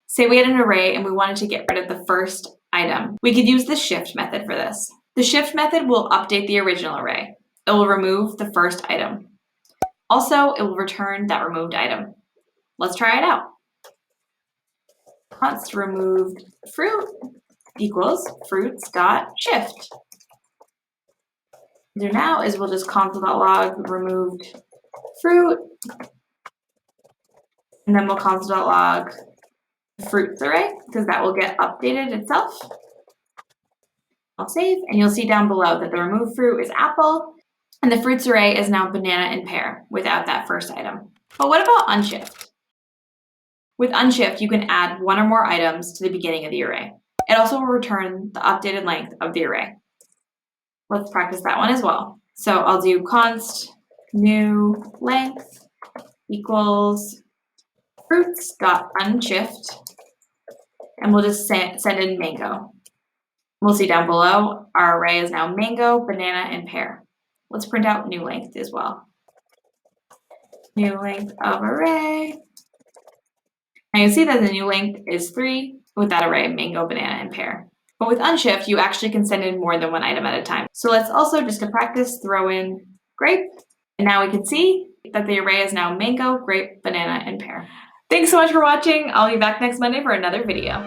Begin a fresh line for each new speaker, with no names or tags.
Say we had an array and we wanted to get rid of the first item. We could use the shift method for this. The shift method will update the original array. It will remove the first item. Also, it will return that removed item. Let's try it out. Const removed fruit equals fruits.shift. Do now is we'll just console.log removed fruit, and then we'll console.log fruits array because that will get updated itself. I'll save, and you'll see down below that the removed fruit is apple, and the fruits array is now banana and pear without that first item. But what about Unshift? With Unshift, you can add one or more items to the beginning of the array. It also will return the updated length of the array. Let's practice that one as well. So I'll do const new length equals fruits.unshift, and we'll just send in mango. We'll see down below, our array is now mango, banana, and pear. Let's print out new length as well. New length of array. Now you see that the new length is 3 with that array, mango, banana, and pear. But with Unshift, you actually can send in more than one item at a time. So let's also, just to practice, throw in grape. And now we can see that the array is now mango, grape, banana, and pear. Thanks so much for watching. I'll be back next Monday for another video.